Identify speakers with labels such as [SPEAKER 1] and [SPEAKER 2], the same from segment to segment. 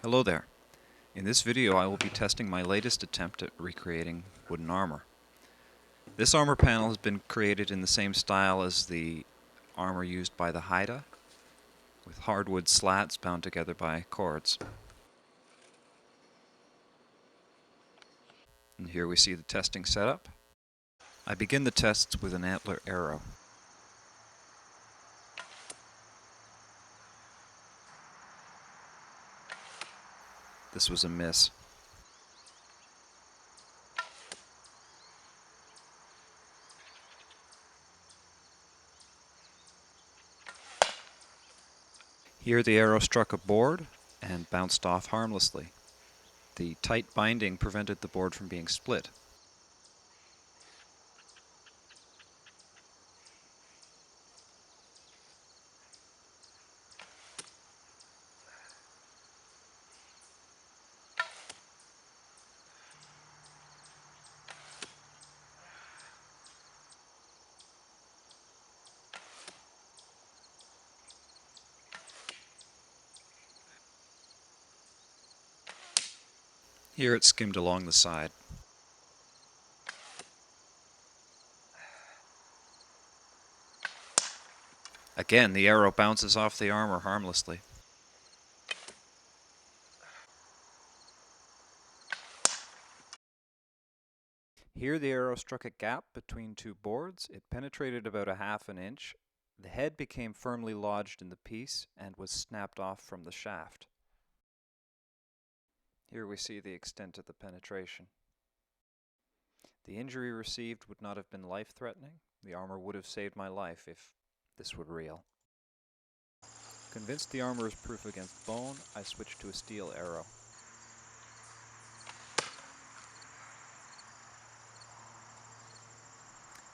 [SPEAKER 1] Hello there. In this video I will be testing my latest attempt at recreating wooden armor. This armor panel has been created in the same style as the armor used by the Haida, with hardwood slats bound together by cords. And here we see the testing setup. I begin the tests with an antler arrow. This was a miss. Here the arrow struck a board and bounced off harmlessly. The tight binding prevented the board from being split. Here it skimmed along the side. Again, the arrow bounces off the armor harmlessly. Here the arrow struck a gap between two boards. It penetrated about a half an inch. The head became firmly lodged in the piece and was snapped off from the shaft. Here we see the extent of the penetration. The injury received would not have been life-threatening. The armor would have saved my life if this would reel. Convinced the armor is proof against bone, I switched to a steel arrow.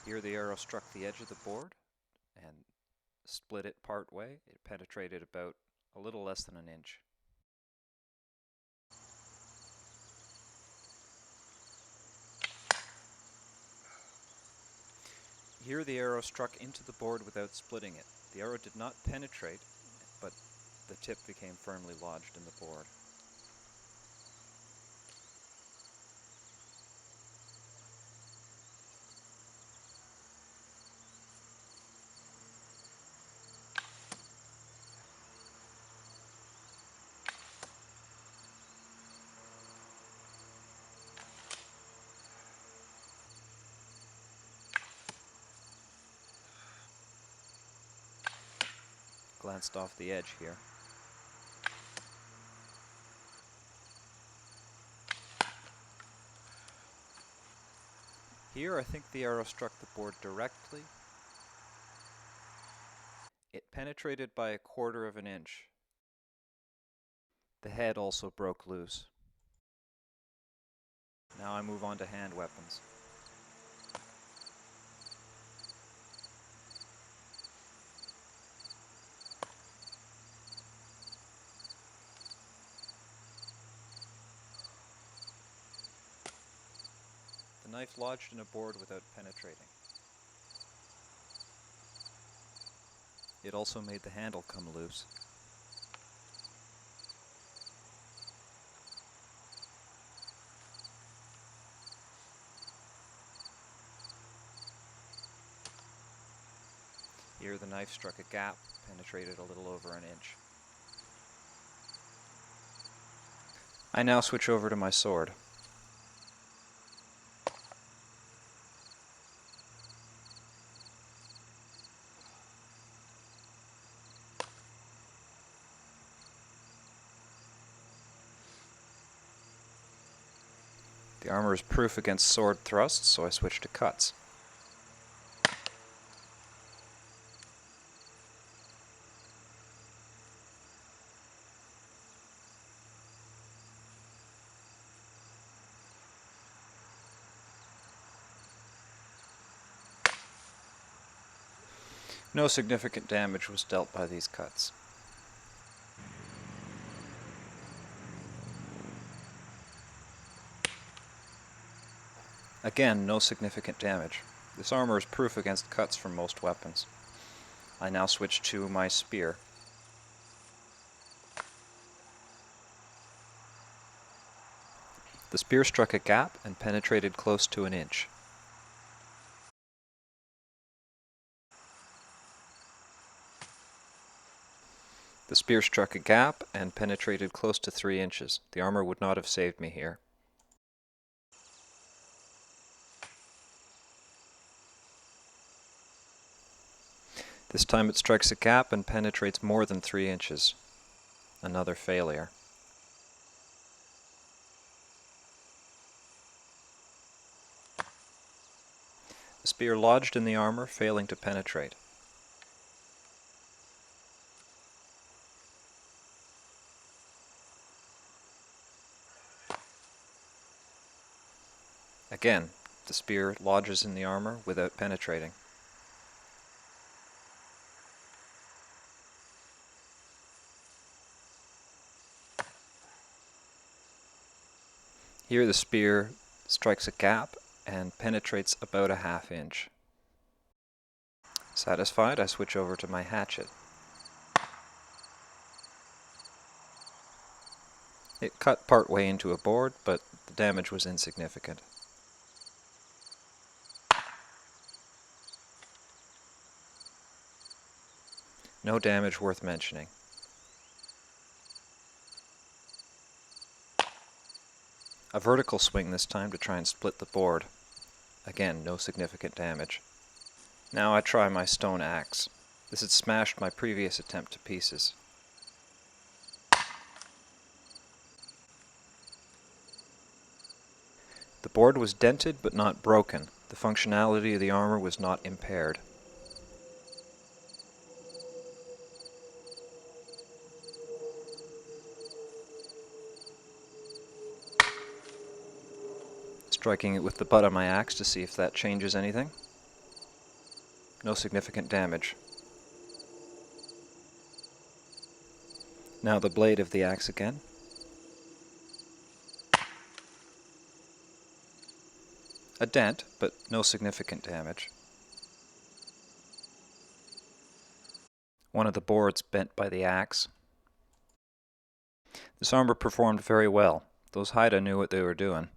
[SPEAKER 1] Here the arrow struck the edge of the board and split it part way. It penetrated about a little less than an inch. Here the arrow struck into the board without splitting it. The arrow did not penetrate, but the tip became firmly lodged in the board. Glanced off the edge here. Here I think the arrow struck the board directly. It penetrated by a quarter of an inch. The head also broke loose. Now I move on to hand weapons. The knife lodged in a board without penetrating. It also made the handle come loose. Here the knife struck a gap, penetrated a little over an inch. I now switch over to my sword. The armor is proof against sword thrusts, so I switch to cuts. No significant damage was dealt by these cuts. Again, no significant damage. This armor is proof against cuts from most weapons. I now switch to my spear. The spear struck a gap and penetrated close to an inch. The spear struck a gap and penetrated close to 3 inches. The armor would not have saved me here. This time it strikes a gap and penetrates more than 3 inches. Another failure. The spear lodged in the armor, failing to penetrate. Again, the spear lodges in the armor without penetrating. Here the spear strikes a gap and penetrates about a ½ inch. Satisfied, I switch over to my hatchet. It cut part way into a board, but the damage was insignificant. No damage worth mentioning. A vertical swing this time to try and split the board. Again, no significant damage. Now I try my stone axe. This had smashed my previous attempt to pieces. The board was dented but not broken. The functionality of the armor was not impaired. Striking it with the butt of my axe to see if that changes anything. No significant damage. Now the blade of the axe again. A dent, but no significant damage. One of the boards bent by the axe. This armor performed very well. Those Haida knew what they were doing.